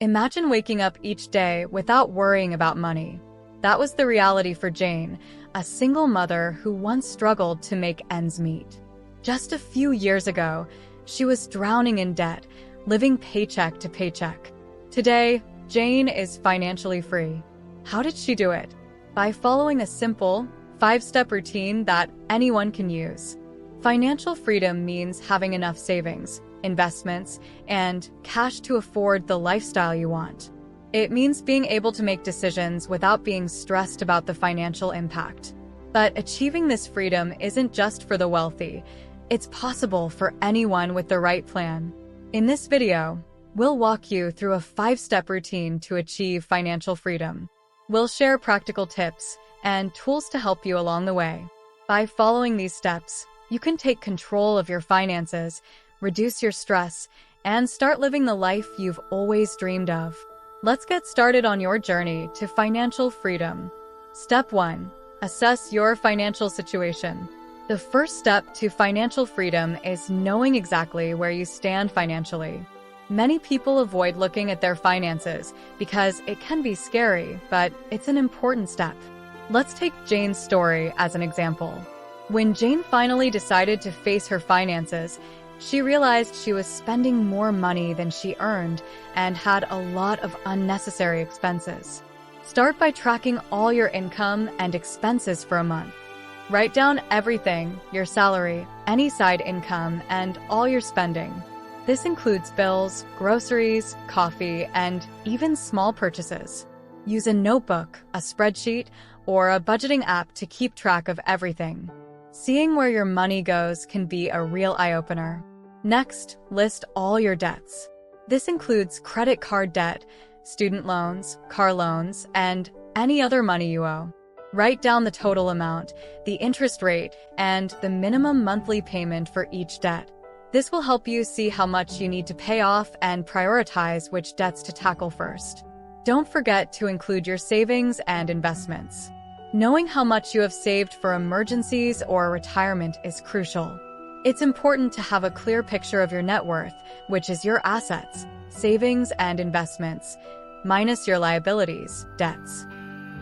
Imagine waking up each day without worrying about money. That was the reality for Jane, a single mother who once struggled to make ends meet. Just a few years ago, she was drowning in debt, living paycheck to paycheck. Today, Jane is financially free. How did she do it? By following a simple, 5-step routine that anyone can use. Financial freedom means having enough savings, investments, and cash to afford the lifestyle you want. It means being able to make decisions without being stressed about the financial impact. But achieving this freedom isn't just for the wealthy. It's possible for anyone with the right plan. In this video, we'll walk you through a 5-step routine to achieve financial freedom. We'll share practical tips and tools to help you along the way. By following these steps, you can take control of your finances, reduce your stress, and start living the life you've always dreamed of. Let's get started on your journey to financial freedom. Step 1. Assess your financial situation. The first step to financial freedom is knowing exactly where you stand financially. Many people avoid looking at their finances because it can be scary, but it's an important step. Let's take Jane's story as an example. When Jane finally decided to face her finances, she realized she was spending more money than she earned and had a lot of unnecessary expenses. Start by tracking all your income and expenses for a month. Write down everything, your salary, any side income, and all your spending. This includes bills, groceries, coffee, and even small purchases. Use a notebook, a spreadsheet, or a budgeting app to keep track of everything. Seeing where your money goes can be a real eye-opener. Next, list all your debts. This includes credit card debt, student loans, car loans, and any other money you owe. Write down the total amount, the interest rate, and the minimum monthly payment for each debt. This will help you see how much you need to pay off and prioritize which debts to tackle first. Don't forget to include your savings and investments. Knowing how much you have saved for emergencies or retirement is crucial. It's important to have a clear picture of your net worth, which is your assets, savings, and investments, minus your liabilities, debts.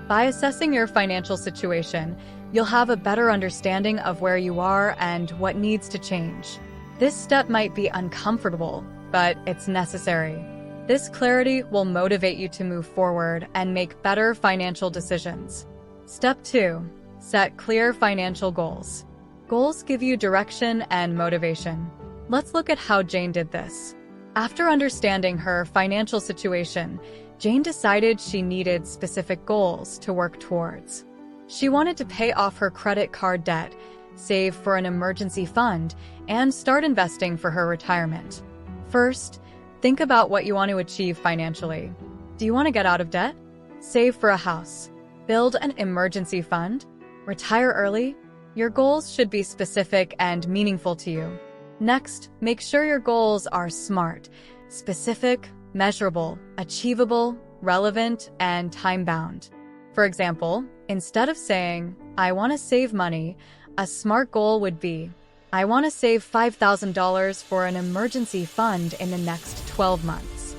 By assessing your financial situation, you'll have a better understanding of where you are and what needs to change. This step might be uncomfortable, but it's necessary. This clarity will motivate you to move forward and make better financial decisions. Step 2. Set clear financial goals. Goals give you direction and motivation. Let's look at how Jane did this. After understanding her financial situation, Jane decided she needed specific goals to work towards. She wanted to pay off her credit card debt, save for an emergency fund, and start investing for her retirement. First, think about what you want to achieve financially. Do you want to get out of debt? Save for a house? Build an emergency fund? Retire early? Your goals should be specific and meaningful to you. Next, make sure your goals are SMART, specific, measurable, achievable, relevant, and time-bound. For example, instead of saying, "I want to save money," a SMART goal would be, "I want to save $5,000 for an emergency fund in the next 12 months."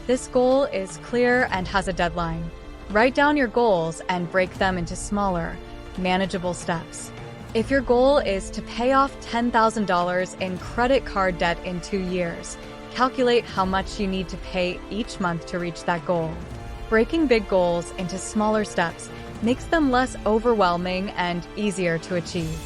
This goal is clear and has a deadline. Write down your goals and break them into smaller, manageable steps. If your goal is to pay off $10,000 in credit card debt in 2 years, calculate how much you need to pay each month to reach that goal. Breaking big goals into smaller steps makes them less overwhelming and easier to achieve.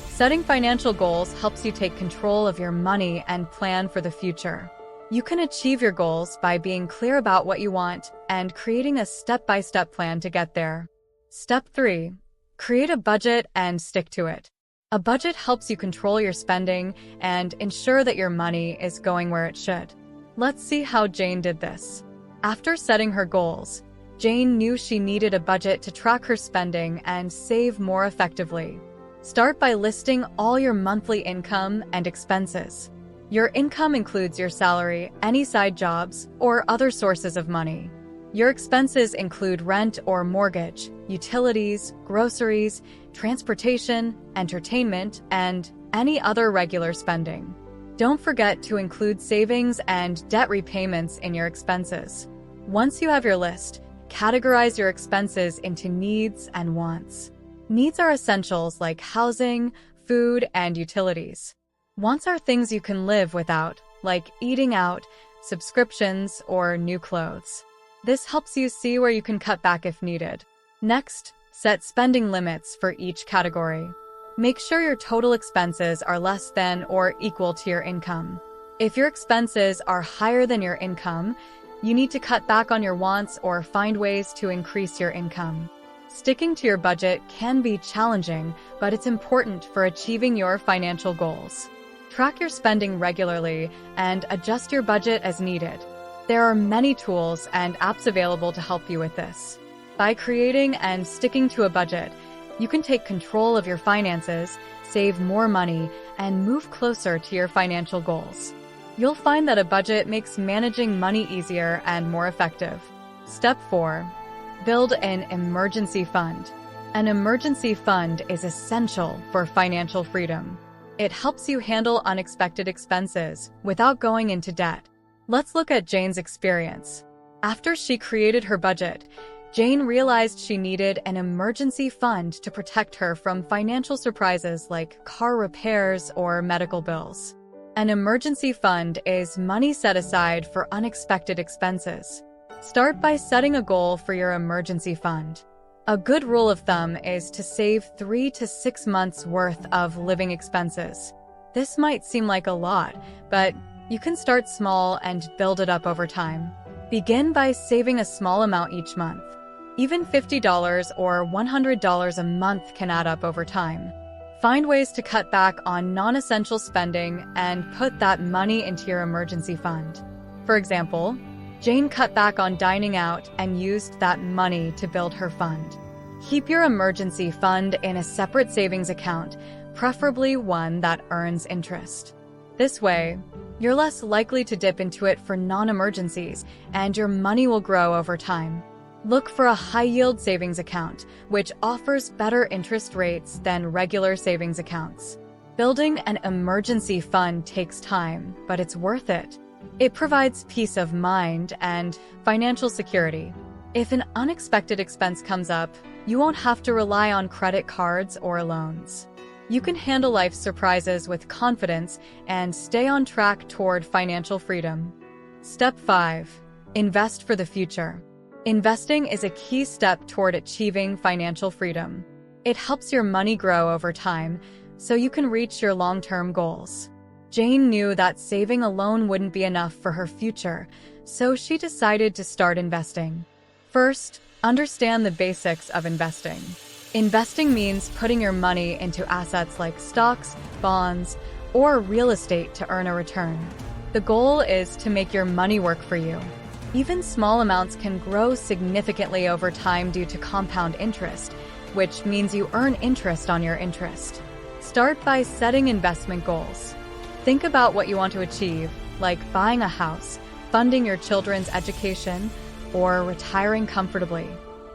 Setting financial goals helps you take control of your money and plan for the future. You can achieve your goals by being clear about what you want and creating a step-by-step plan to get there. Step 3. Create a budget and stick to it. A budget helps you control your spending and ensure that your money is going where it should. Let's see how Jane did this. After setting her goals, Jane knew she needed a budget to track her spending and save more effectively. Start by listing all your monthly income and expenses. Your income includes your salary, any side jobs, or other sources of money. Your expenses include rent or mortgage, utilities, groceries, transportation, entertainment, and any other regular spending. Don't forget to include savings and debt repayments in your expenses. Once you have your list, categorize your expenses into needs and wants. Needs are essentials like housing, food, and utilities. Wants are things you can live without, like eating out, subscriptions, or new clothes. This helps you see where you can cut back if needed. Next, set spending limits for each category. Make sure your total expenses are less than or equal to your income. If your expenses are higher than your income, you need to cut back on your wants or find ways to increase your income. Sticking to your budget can be challenging, but it's important for achieving your financial goals. Track your spending regularly and adjust your budget as needed. There are many tools and apps available to help you with this. By creating and sticking to a budget, you can take control of your finances, save more money, and move closer to your financial goals. You'll find that a budget makes managing money easier and more effective. Step 4. Build an emergency fund. An emergency fund is essential for financial freedom. It helps you handle unexpected expenses without going into debt. Let's look at Jane's experience. After she created her budget, Jane realized she needed an emergency fund to protect her from financial surprises like car repairs or medical bills. An emergency fund is money set aside for unexpected expenses. Start by setting a goal for your emergency fund. A good rule of thumb is to save 3 to 6 months' worth of living expenses. This might seem like a lot, but you can start small and build it up over time. Begin by saving a small amount each month. Even $50 or $100 a month can add up over time. Find ways to cut back on non-essential spending and put that money into your emergency fund. For example, Jane cut back on dining out and used that money to build her fund. Keep your emergency fund in a separate savings account, preferably one that earns interest. This way, you're less likely to dip into it for non-emergencies, and your money will grow over time. Look for a high-yield savings account, which offers better interest rates than regular savings accounts. Building an emergency fund takes time, but it's worth it. It provides peace of mind and financial security. If an unexpected expense comes up, you won't have to rely on credit cards or loans. You can handle life's surprises with confidence and stay on track toward financial freedom. Step 5. Invest for the future. Investing is a key step toward achieving financial freedom. It helps your money grow over time, so you can reach your long-term goals. Jane knew that saving alone wouldn't be enough for her future, so she decided to start investing. First, understand the basics of investing. Investing means putting your money into assets like stocks, bonds, or real estate to earn a return. The goal is to make your money work for you. Even small amounts can grow significantly over time due to compound interest, which means you earn interest on your interest. Start by setting investment goals. Think about what you want to achieve, like buying a house, funding your children's education, or retiring comfortably.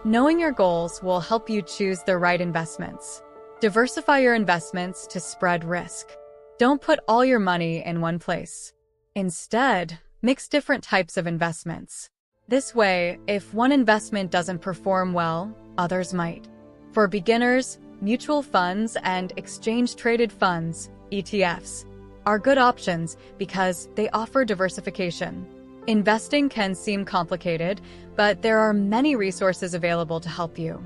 Knowing your goals will help you choose the right investments. Diversify your investments to spread risk. Don't put all your money in one place. Instead, mix different types of investments. This way, if one investment doesn't perform well, others might. For beginners, mutual funds and exchange-traded funds, ETFs, are good options because they offer diversification. Investing can seem complicated, but there are many resources available to help you.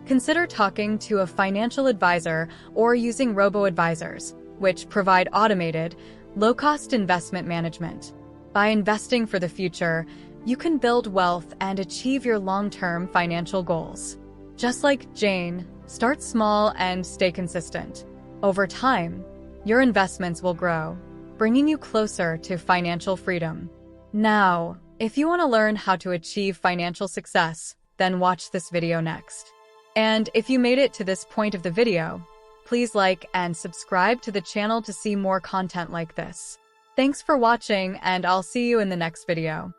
Consider talking to a financial advisor or using robo-advisors, which provide automated, low-cost investment management. By investing for the future, you can build wealth and achieve your long-term financial goals. Just like Jane, start small and stay consistent. Over time, your investments will grow, bringing you closer to financial freedom. Now, if you want to learn how to achieve financial success, then watch this video next. And if you made it to this point of the video, please like and subscribe to the channel to see more content like this. Thanks for watching, and I'll see you in the next video.